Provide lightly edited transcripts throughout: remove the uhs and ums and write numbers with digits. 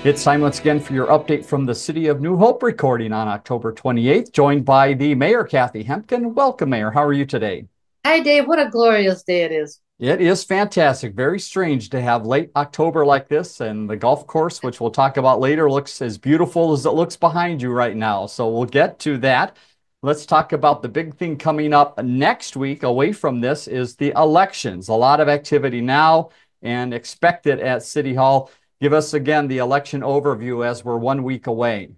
It's time once again for your update from the City of New Hope, recording on October 28th, joined by the Mayor, Kathi Hemken. Welcome, Mayor. How are you today? Hi, Dave. What a glorious day it is. It is fantastic. Very strange to have late October like this, and the golf course, which we'll talk about later, looks as beautiful as it looks behind you right now. So we'll get to that. Let's talk about the big thing coming up next week away from this is the elections. A lot of activity now and expected at City Hall. Give us again the election overview as we're 1 week away.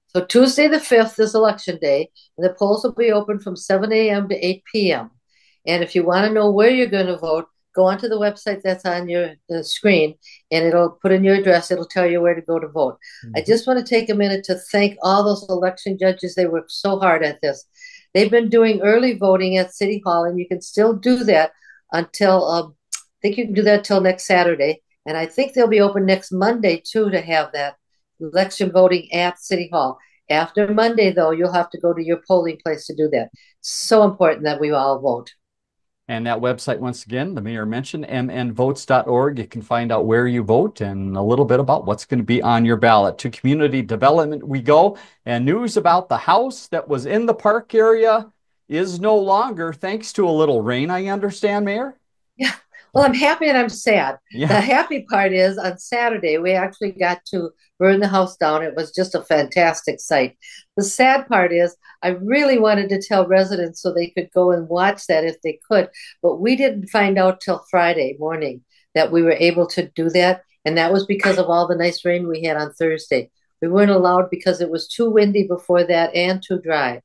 So Tuesday the 5th is election day, and the polls will be open from 7 a.m. to 8 p.m. And if you want to know where you're going to vote, go onto the website that's on your screen, and it'll put in your address. It'll tell you where to go to vote. I Mhm. just want to take a minute to thank all those election judges. They worked so hard at this. They've been doing early voting at City Hall, and you can still do that until I think you can do that till next Saturday. And I think they'll be open next Monday too to have that election voting at City Hall. After Monday, though, you'll have to go to your polling place to do that. So important that we all vote. And that website, once again, the mayor mentioned, mnvotes.org. You can find out where you vote and a little bit about what's going to be on your ballot. To community development we go, and news about the house that was in the park area is no longer, thanks to a little rain, I understand, Mayor? Yeah. Well, I'm happy and I'm sad. The Yeah. happy part is on Saturday, we actually got to burn the house down. It was just a fantastic sight. The sad part is, I really wanted to tell residents so they could go and watch that if they could, but we didn't find out till Friday morning that we were able to do that. And that was because of all the nice rain we had on Thursday. We weren't allowed because it was too windy before that and too dry.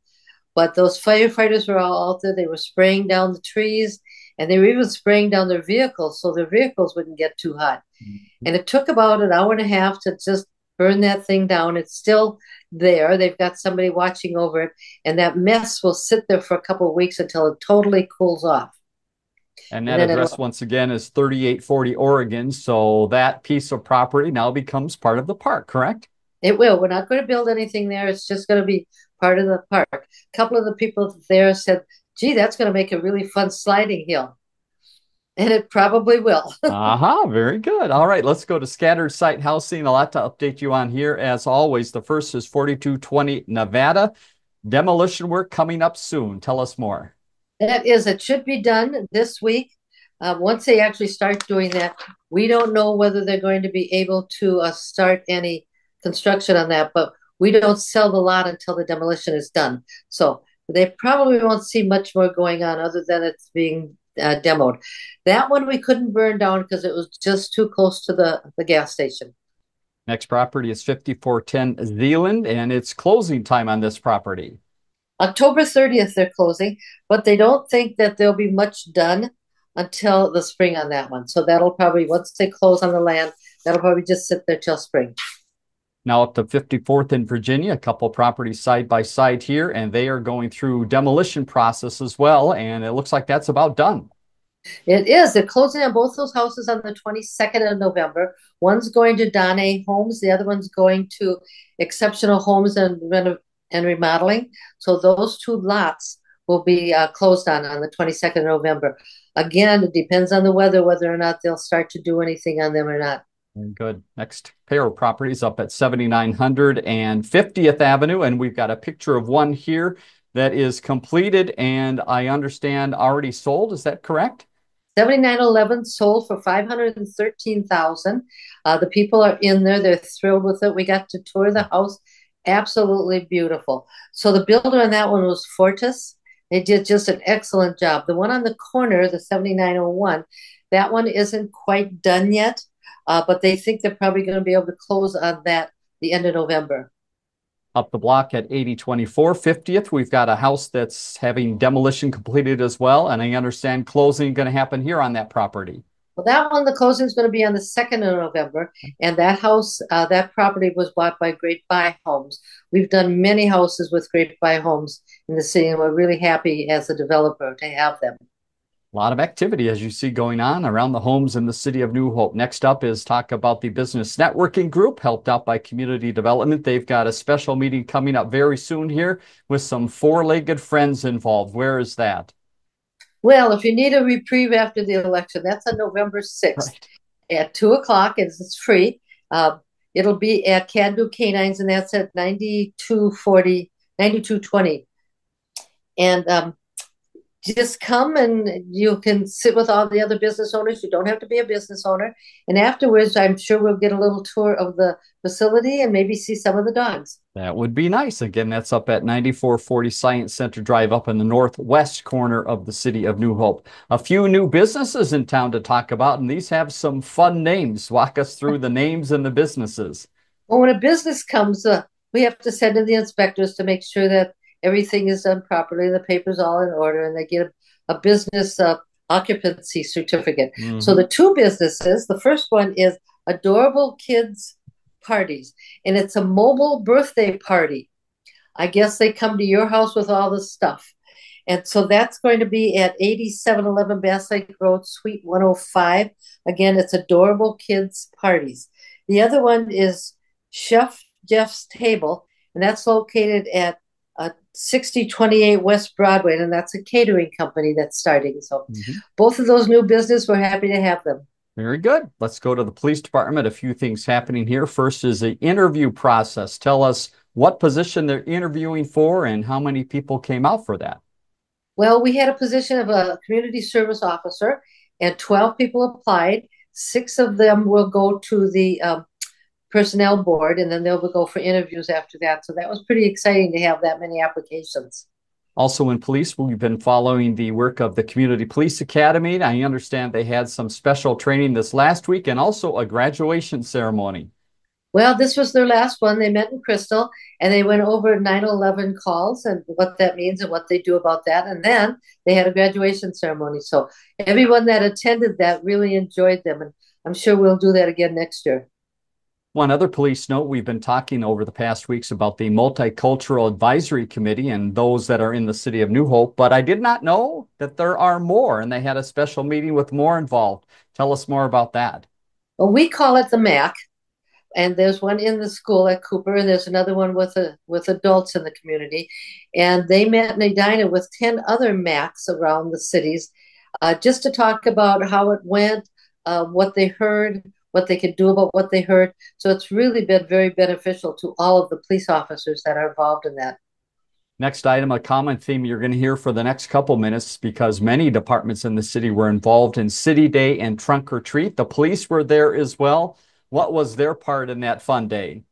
But those firefighters were all out there. They were spraying down the trees and they were even spraying down their vehicles so their vehicles wouldn't get too hot. And it took about an hour and a half to just burn that thing down. It's still there. They've got somebody watching over it. And that mess will sit there for a couple of weeks until it totally cools off. And And that then address, it'll, once again, is 3840 Oregon. So that piece of property now becomes part of the park, correct? it will. We're not going to build anything there. It's just going to be part of the park. A couple of the people there said, gee, that's going to make a really fun sliding hill. And it probably will. Aha, very good. All right, let's go to scattered site housing. A lot to update you on here. As always, the first is 4220 Nevada. Demolition work coming up soon. Tell us more. That is, it should be done this week. Once they actually start doing that, we don't know whether they're going to be able to start any construction on that, but we don't sell the lot until the demolition is done. So they probably won't see much more going on other than it's being demoed. That one we couldn't burn down because it was just too close to the gas station. Next property is 5410 Zealand, and it's closing time on this property. October 30th, they're closing, but they don't think that there'll be much done until the spring on that one. So that'll probably, once they close on the land, that'll probably just sit there till spring. Now up to 54th in Virginia, a couple properties side by side here, and they are going through demolition process as well, and it looks like that's about done. It is. They're closing on both those houses on the 22nd of November. One's going to Donna Homes, the other one's going to Exceptional Homes and Remodeling. So those two lots will be closed on the 22nd of November. Again, it depends on the weather whether or not they'll start to do anything on them or not. Very good. Next pair of properties up at 7900 and 50th Avenue. And we've got a picture of one here that is completed and I understand already sold. Is that correct? 7911 sold for 513,000. The people are in there. They're thrilled with it. We got to tour the house. Absolutely beautiful. So the builder on that one was Fortis. They did just an excellent job. The one on the corner, the 7901, that one isn't quite done yet, but they think they're probably going to be able to close on that the end of November. Up the block at 8024 50th, we've got a house that's having demolition completed as well. And I understand closing going to happen here on that property. Well, that one, the closing is going to be on the 2nd of November. And that house, that property was bought by Great Buy Homes. We've done many houses with Great Buy Homes in the city, and we're really happy as a developer to have them. A lot of activity as you see going on around the homes in the city of New Hope. Next up is talk about the business networking group helped out by community development. They've got a special meeting coming up very soon here with some four-legged friends involved. Where is that? Well, if you need a reprieve after the election, that's on November 6th Right. at 2 o'clock. It's free. Uh, It'll be at Can Do Canines, and that's at 9240, 9220. And just come and you can sit with all the other business owners. You don't have to be a business owner. And afterwards, I'm sure we'll get a little tour of the facility and maybe see some of the dogs. That would be nice. Again, that's up at 9440 Science Center Drive up in the northwest corner of the city of New Hope. A few new businesses in town to talk about, and these have some fun names. Walk us through the names and the businesses. Well, when a business comes, we have to send in the inspectors to make sure that everything is done properly, the paper's all in order, and they get a business occupancy certificate. So Mm-hmm. the two businesses, the first one is Adorable Kids Parties, and it's a mobile birthday party. I guess they come to your house with all the stuff. And so that's going to be at 8711 Bass Lake Road, Suite 105. Again, it's Adorable Kids Parties. The other one is Chef Jeff's Table, and that's located at 6028 West Broadway, and that's a catering company that's starting. So Mm-hmm. both of those new business, we're happy to have them. Very good. Let's go to the police department. A few things happening here. First is the interview process. Tell us what position they're interviewing for and how many people came out for that. Well, we had a position of a community service officer, and 12 people applied. Six of them will go to the personnel board, and then they'll go for interviews after that. So that was pretty exciting to have that many applications. Also in police, we've been following the work of the Community Police Academy. I understand they had some special training this last week and also a graduation ceremony. Well, this was their last one. They met in Crystal and they went over 911 calls and what that means and what they do about that. And then they had a graduation ceremony. So everyone that attended that really enjoyed them. And I'm sure we'll do that again next year. One other police note, we've been talking over the past weeks about the Multicultural Advisory Committee and those that are in the city of New Hope, but I did not know that there are more, and they had a special meeting with more involved. Tell us more about that. Well, we call it the MAC. And there's one in the school at Cooper, and there's another one with adults in the community. And they met in Edina with 10 other MACs around the cities just to talk about how it went, what they heard, what they could do about what they heard. So it's really been very beneficial to all of the police officers that are involved in that. Next item, a common theme you're going to hear for the next couple minutes because many departments in the city were involved in City Day and Trunk or Treat. The police were there as well. What was their part in that fun day?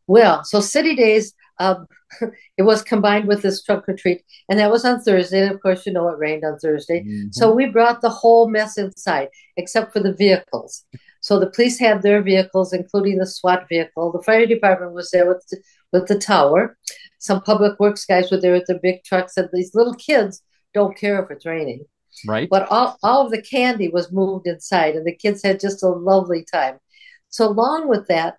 Well, so City Days, it was combined with this trunk or treat, and that was on Thursday. And of course, you know it rained on Thursday. Mm-hmm. So we brought the whole mess inside, except for the vehicles. So the police had their vehicles, including the SWAT vehicle. The fire department was there with the tower. Some public works guys were there with their big trucks, and these little kids don't care if it's raining. Right. But all of the candy was moved inside, and the kids had just a lovely time. So along with that,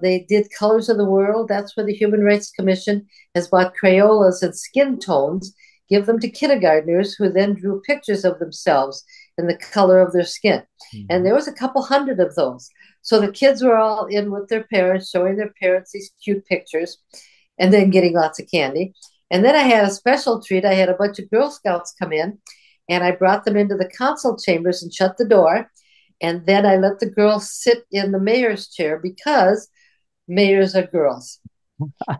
they did Colors of the World. That's where the Human Rights Commission has bought Crayolas and skin tones, give them to kindergartners who then drew pictures of themselves in the color of their skin. Mm-hmm. And there was a couple hundred of those. So the kids were all in with their parents, showing their parents these cute pictures and then getting lots of candy. And then I had a special treat. I had a bunch of Girl Scouts come in, and I brought them into the council chambers and shut the door. And then I let the girls sit in the mayor's chair because mayors are girls.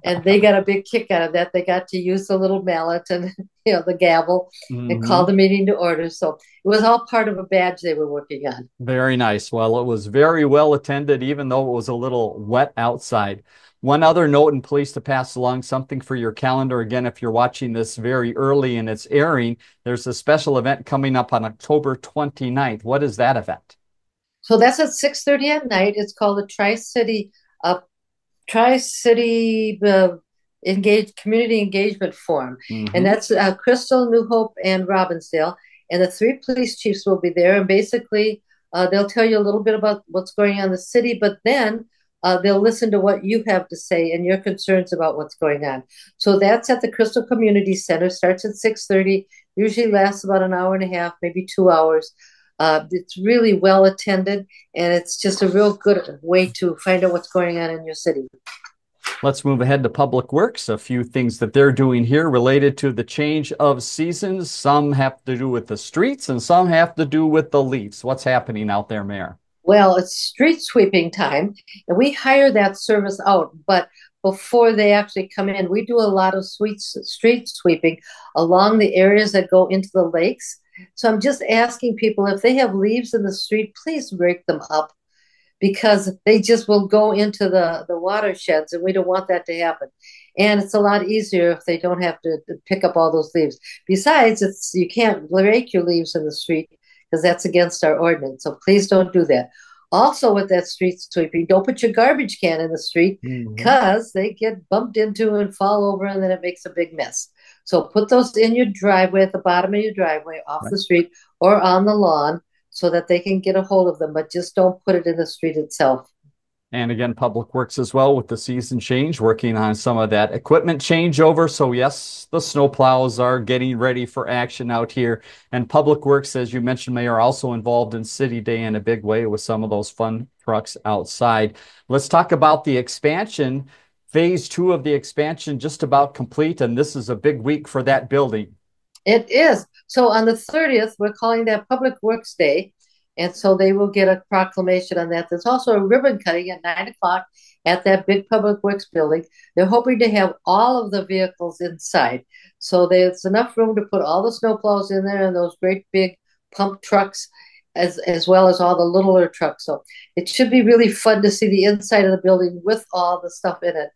And they got a big kick out of that. They got to use the little mallet and the gavel and call the meeting to order. So it was all part of a badge they were working on. Very nice. Well, it was very well attended, even though it was a little wet outside. One other note in police to pass along, something for your calendar. Again, if you're watching this very early in its airing, there's a special event coming up on October 29th. What is that event? So that's at 6:30 at night. It's called the Tri-City Community Engagement Forum. Mm-hmm. And that's Crystal, New Hope, and Robbinsdale. And the three police chiefs will be there. And basically, they'll tell you a little bit about what's going on in the city, but then they'll listen to what you have to say and your concerns about what's going on. So that's at the Crystal Community Center. Starts at 6:30, usually lasts about an hour and a half, maybe 2 hours. It's really well attended, and it's just a real good way to find out what's going on in your city. Let's move ahead to Public Works. A few things that they're doing here related to the change of seasons. Some have to do with the streets, and some have to do with the leaves. What's happening out there, Mayor? Well, it's street sweeping time, and we hire that service out. But before they actually come in, we do a lot of street sweeping along the areas that go into the lakes. So I'm just asking people if they have leaves in the street, please rake them up because they just will go into the watersheds, and we don't want that to happen. And it's a lot easier if they don't have to pick up all those leaves. Besides, it's you can't rake your leaves in the street because that's against our ordinance. So please don't do that. Also, with that street sweeping, don't put your garbage can in the street Mhm. because they get bumped into and fall over, and then it makes a big mess. So put those in your driveway, at the bottom of your driveway, off Right. the street, or on the lawn so that they can get a hold of them, but just don't put it in the street itself. And again, Public Works as well with the season change, working on some of that equipment changeover. So yes, the snow plows are getting ready for action out here. And Public Works, as you mentioned, Mayor, also involved in City Day in a big way with some of those fun trucks outside. Let's talk about the expansion. Phase two of the expansion just about complete, and this is a big week for that building. It is. So on the 30th, we're calling that Public Works Day. And so they will get a proclamation on that. There's also a ribbon cutting at 9 o'clock at that big Public Works building. They're hoping to have all of the vehicles inside. So there's enough room to put all the snowplows in there and those great big pump trucks, as well as all the littler trucks. So it should be really fun to see the inside of the building with all the stuff in it.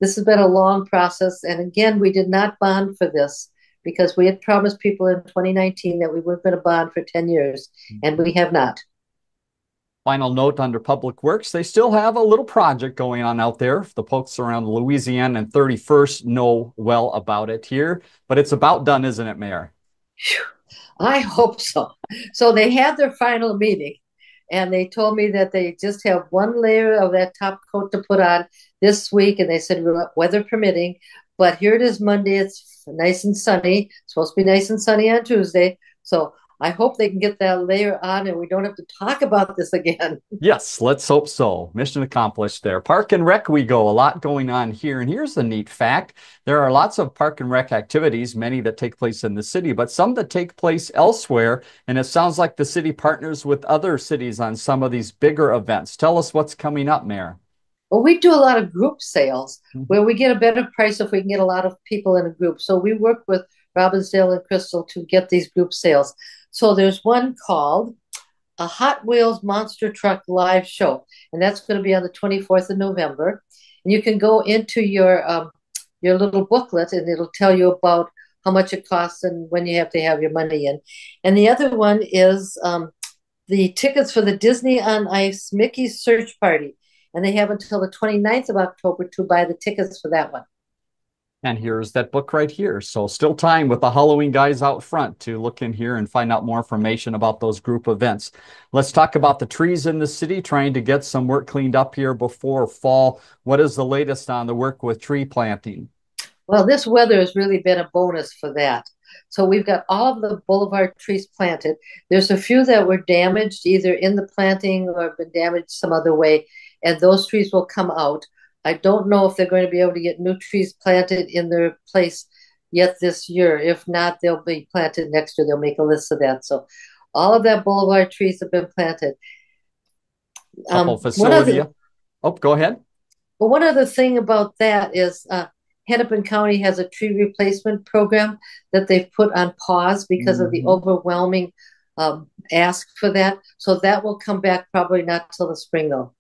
This has been a long process. And again, we did not bond for this because we had promised people in 2019 that we weren't going to bond for 10 years, and we have not. Final note under Public Works, they still have a little project going on out there. The folks around Louisiana and 31st know well about it here, but it's about done, isn't it, Mayor? I hope so. So they had their final meeting, and they told me that they just have one layer of that top coat to put on this week, and they said weather permitting. But here it is Monday. It's nice and sunny. It's supposed to be nice and sunny on Tuesday. So I hope they can get that layer on, and we don't have to talk about this again. Yes, let's hope so. Mission accomplished there. Park and Rec, we go. A lot going on here. And here's the neat fact. There are lots of Park and Rec activities, many that take place in the city, but some that take place elsewhere. And it sounds like the city partners with other cities on some of these bigger events. Tell us what's coming up, Mayor. Well, we do a lot of group sales Mhm. where we get a better price if we can get a lot of people in a group. So we work with Robbinsdale and Crystal to get these group sales. So there's one called a Hot Wheels Monster Truck Live Show, and that's going to be on the 24th of November. And you can go into your little booklet, and it'll tell you about how much it costs and when you have to have your money in. And the other one is the tickets for the Disney on Ice Mickey Search Party. And they have until the 29th of October to buy the tickets for that one. And here's that book right here. So still time with the Halloween guys out front to look in here and find out more information about those group events. Let's talk about the trees in the city, trying to get some work cleaned up here before fall. What is the latest on the work with tree planting? Well, this weather has really been a bonus for that. So we've got all of the boulevard trees planted. There's a few that were damaged either in the planting or been damaged some other way, and those trees will come out. I don't know if they're going to be able to get new trees planted in their place yet this year. If not, they'll be planted next year. They'll make a list of that. So all of that boulevard trees have been planted. Couple One facility. other Oh, go ahead. Well, one other thing about that is Hennepin County has a tree replacement program that they've put on pause because of the Mhm. overwhelming ask for that. So that will come back probably not till the spring, though.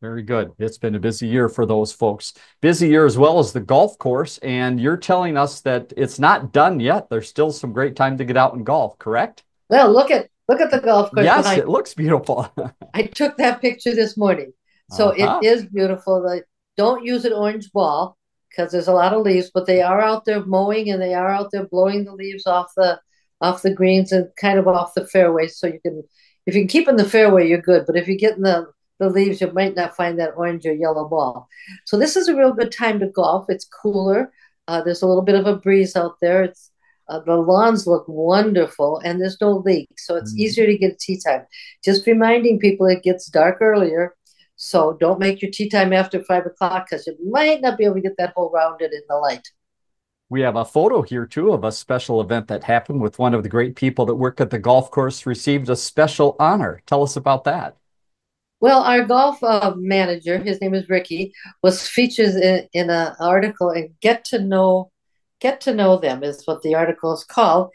Very good. It's been a busy year for those folks. Busy year as well as the golf course. And you're telling us that it's not done yet. There's still some great time to get out and golf, correct? Well, look at the golf course Yes, behind. it looks beautiful. I took that picture this morning, so it Uh-huh. is beautiful. Don't use an orange ball because there's a lot of leaves, but they are out there mowing and they are out there blowing the leaves off the greens and kind of off the fairway. So you can, if you can keep in the fairway, you're good. But if you get in the leaves, you might not find that orange or yellow ball. So this is a real good time to golf. It's cooler. There's a little bit of a breeze out there. The lawns look wonderful and there's no leak, so it's Mhm. easier to get tea time. Just reminding people it gets dark earlier, so don't make your tea time after 5 o'clock because you might not be able to get that whole rounded in the light. We have a photo here too of a special event that happened with one of the great people that work at the golf course received a special honor. Tell us about that. Well, our golf manager, his name is Ricky, was featured in an article and get to know them is what the article is called,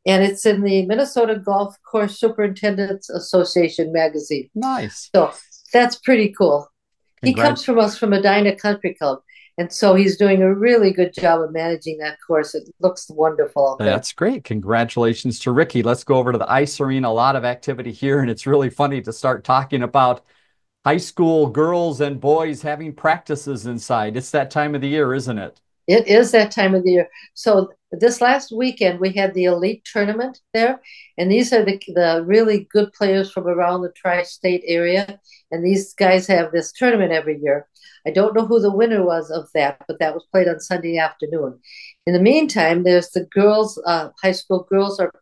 and it's in the Minnesota Golf Course Superintendents Association magazine. Nice. So that's pretty cool. He Congrat comes from us from Edina Country Club, and so he's doing a really good job of managing that course. It looks wonderful out there. That's great. Congratulations to Ricky. Let's go over to the ice arena. A lot of activity here, and it's really funny to start talking about high school girls and boys having practices inside. It's that time of the year, isn't it? It is that time of the year. So this last weekend we had the elite tournament there, and these are the really good players from around the tri-state area. And these guys have this tournament every year. I don't know who the winner was of that, but that was played on Sunday afternoon. In the meantime, there's the girls, high school girls are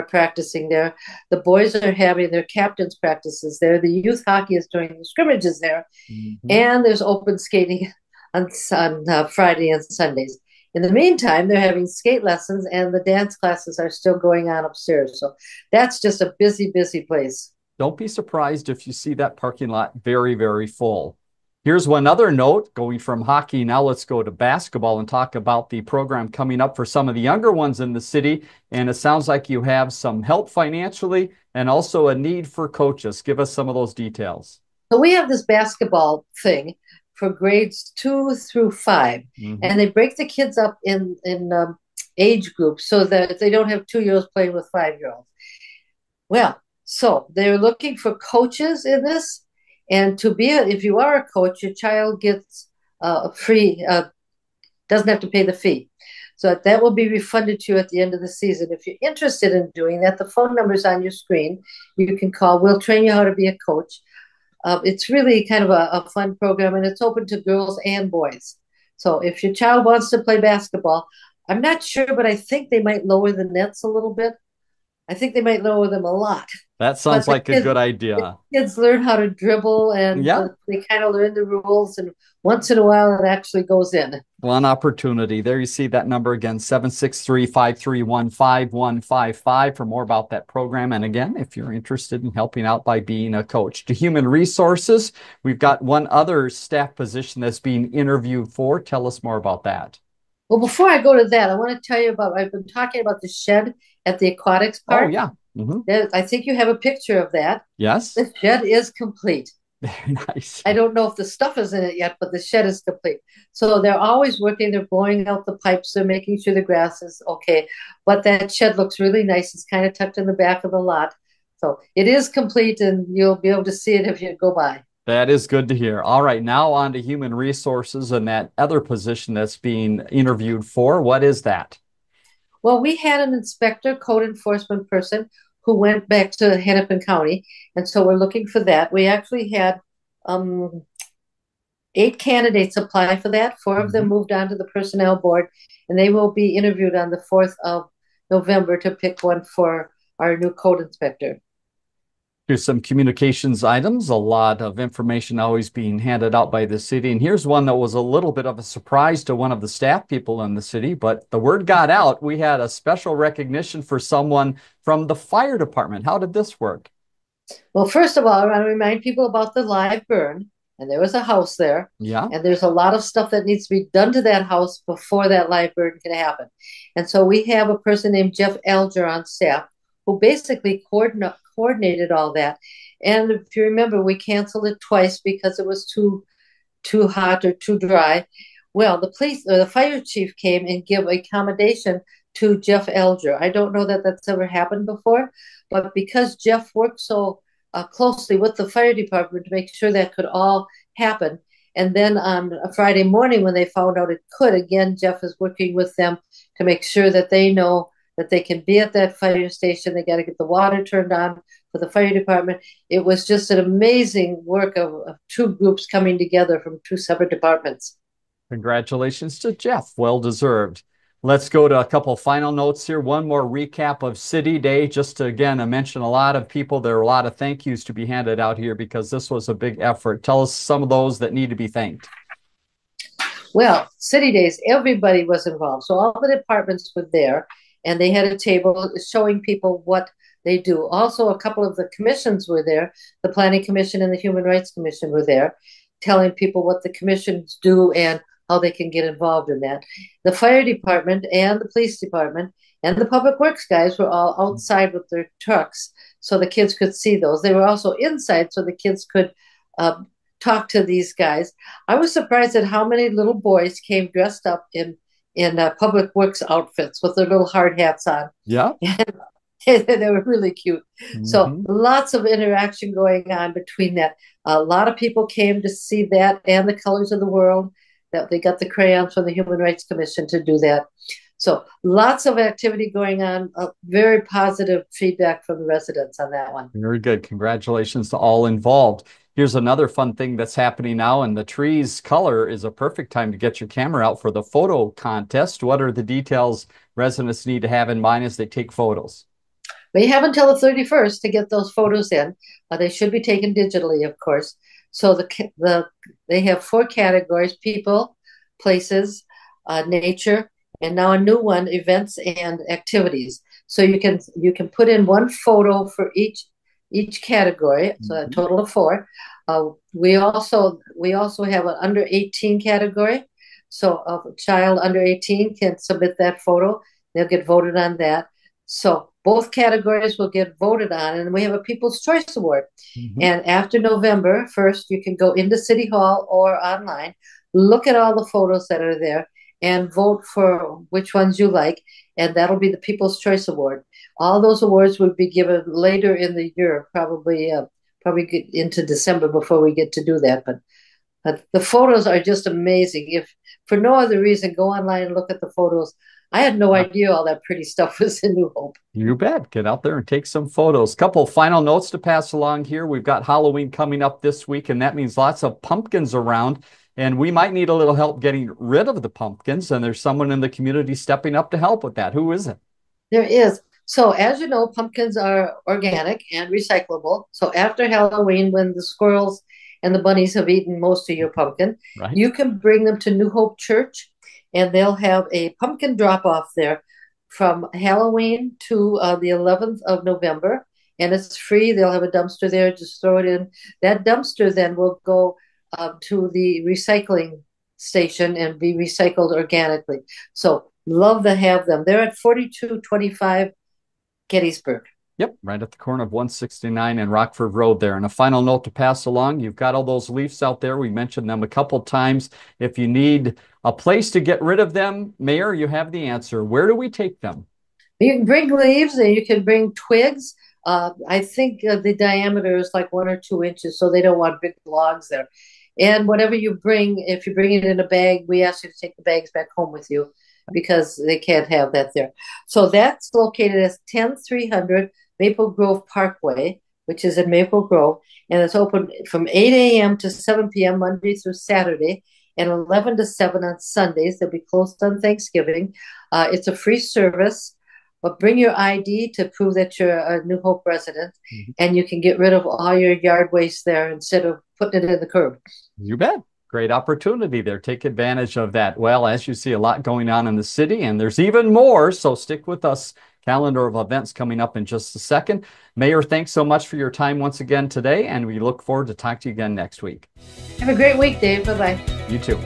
practicing there. The boys are having their captains practices there. The youth hockey is doing the scrimmages there, Mhm. and there's open skating on Friday and Sundays. In the meantime, they're having skate lessons, and the dance classes are still going on upstairs. So that's just a busy, busy place. Don't be surprised if you see that parking lot very, very full. Here's one other note going from hockey. Now let's go to basketball and talk about the program coming up for some of the younger ones in the city. And it sounds like you have some help financially and also a need for coaches. Give us some of those details. So we have this basketball thing for grades 2 through 5, and Mhm. they break the kids up in age groups so that they don't have 2 year olds playing with 5 year olds. Well, so they're looking for coaches in this, and if you are a coach, your child gets a free, doesn't have to pay the fee. So that will be refunded to you at the end of the season. If you're interested in doing that, the phone number is on your screen. You can call. We'll train you how to be a coach. It's really kind of a fun program, and it's open to girls and boys. So if your child wants to play basketball, I'm not sure, but I think they might lower the nets a little bit. I think they might lower them a lot. That sounds But the like a kids, good the idea. kids learn how to dribble, and Yeah, they kind of learn the rules. And once in a while, it actually goes in. one opportunity. There you see that number again, 763-531-5155 for more about that program. And again, if you're interested in helping out by being a coach. To Human Resources, we've got one other staff position that's being interviewed for. Tell us more about that. Well, before I go to that, I want to tell you about. I've been talking about the shed at the aquatics Oh, park. yeah. Mhm. I think you have a picture of that. Yes. The shed is complete. Very nice. I don't know if the stuff is in it yet, but the shed is complete. So they're always working. They're blowing out the pipes. They're making sure the grass is okay. But that shed looks really nice. It's kind of tucked in the back of the lot. So it is complete, and you'll be able to see it if you go by. That is good to hear. All right, now on to Human Resources and that other position that's being interviewed for. What is that? Well, we had an inspector, code enforcement person who went back to Hennepin County. And so we're looking for that. We actually had um, 8 candidates apply for that. Four of them Mhm. moved on to the personnel board, and they will be interviewed on the 4th of November to pick one for our new code inspector. Here's some communications items, a lot of information always being handed out by the city. And here's one that was a little bit of a surprise to one of the staff people in the city, but the word got out. We had a special recognition for someone from the fire department. How did this work? Well, first of all, I want to remind people about the live burn, and there was a house there, Yeah. and there's a lot of stuff that needs to be done to that house before that live burn can happen. And so we have a person named Jeff Alger on staff who basically coordinated all that. And if you remember, we canceled it twice because it was too hot or too dry. Well, the police or the fire chief came and gave accommodation to Jeff Alger. I don't know that that's ever happened before, but because Jeff worked so closely with the fire department to make sure that could all happen. And then on a Friday morning, when they found out it could, again, Jeff is working with them to make sure that they know that they can be at that fire station. They got to get the water turned on for the fire department. It was just an amazing work of two groups coming together from two separate departments. Congratulations to Jeff. Well deserved. Let's go to a couple final notes here. One more recap of City Day, just to again I mention a lot of people. There are a lot of thank yous to be handed out here because this was a big effort. Tell us some of those that need to be thanked. Well, City Days, everybody was involved. So all the departments were there, and they had a table showing people what They do. Also, a couple of the commissions were there. The Planning Commission and the Human Rights Commission were there, telling people what the commissions do and how they can get involved in that. The fire department and the police department and the public works guys were all outside with their trucks so the kids could see those. They were also inside so the kids could uh, talk to these guys. I was surprised at how many little boys came dressed up in public works outfits with their little hard hats on. Yeah. They were really cute. So Hmm. lots of interaction going on between that. A lot of people came to see that and the colors of the world. That they got the crayons from the Human Rights Commission to do that. So lots of activity going on. Very positive feedback from the residents on that one. Very good. Congratulations to all involved. Here's another fun thing that's happening now, and the tree's color is a perfect time to get your camera out for the photo contest. What are the details residents need to have in mind as they take photos? We have until the 31st to get those photos in. They should be taken digitally, of course. So they have four categories: people, places, nature, and now a new one: events and activities. So you can put in one photo for each category, so a Mhm. total of four. We also have an under 18 category. So a child under 18 can submit that photo. They'll get voted on that. So both categories will get voted on, and we have a People's Choice Award. Mhm. And after November 1st, you can go into City Hall or online, look at all the photos that are there, and vote for which ones you like. And that'll be the People's Choice Award. All those awards will be given later in the year, probably get into December before we get to do that. But the photos are just amazing. If for no other reason, go online and look at the photos. I had no idea all that pretty stuff was in New Hope. You bet. Get out there and take some photos. Couple final notes to pass along here. We've got Halloween coming up this week, and that means lots of pumpkins around. And we might need a little help getting rid of the pumpkins. And there's someone in the community stepping up to help with that. Who is it? There is. So, as you know, pumpkins are organic and recyclable. So, after Halloween, when the squirrels and the bunnies have eaten most of your pumpkin, Right? you can bring them to New Hope Church and they'll have a pumpkin drop off there from Halloween to the 11th of November. And it's free. They'll have a dumpster there. Just throw it in. That dumpster then will go to the recycling station and be recycled organically. So, love to have them. They're at 4225 Gettysburg. Yep, right at the corner of 169 and Rockford Road there. And a final note to pass along, you've got all those leaves out there. We mentioned them a couple times. If you need a place to get rid of them, Mayor, you have the answer. Where do we take them? You can bring leaves and you can bring twigs. I think the diameter is like 1 or 2 inches, so they don't want big logs there. And whatever you bring, if you bring it in a bag, we ask you to take the bags back home with you because they can't have that there. So that's located at 10300 Maple Grove Parkway, which is in Maple Grove, and it's open from 8 a.m. to 7 p.m. Monday through Saturday, and 11 to 7 on Sundays. They'll be closed on Thanksgiving. It's a free service, but bring your ID to prove that you're a New Hope resident, Mhm. and you can get rid of all your yard waste there instead of putting it in the curb. You bet. Great opportunity there. Take advantage of that. Well, as you see, a lot going on in the city, and there's even more. So stick with us. Calendar of events coming up in just a second. Mayor, thanks so much for your time once again today, and we look forward to talking to you again next week. Have a great week, Dave. Bye bye. You too.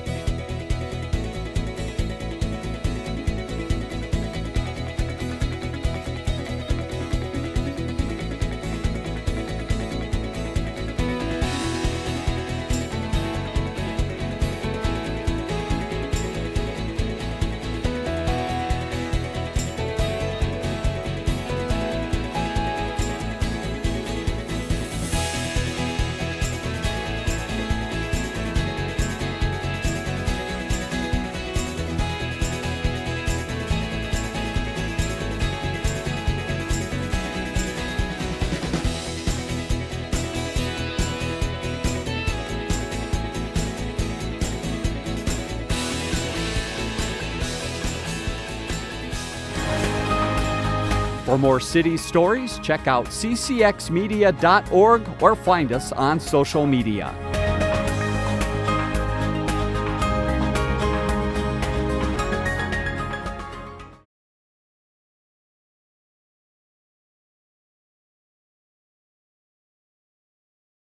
For more city stories, check out ccxmedia.org or find us on social media.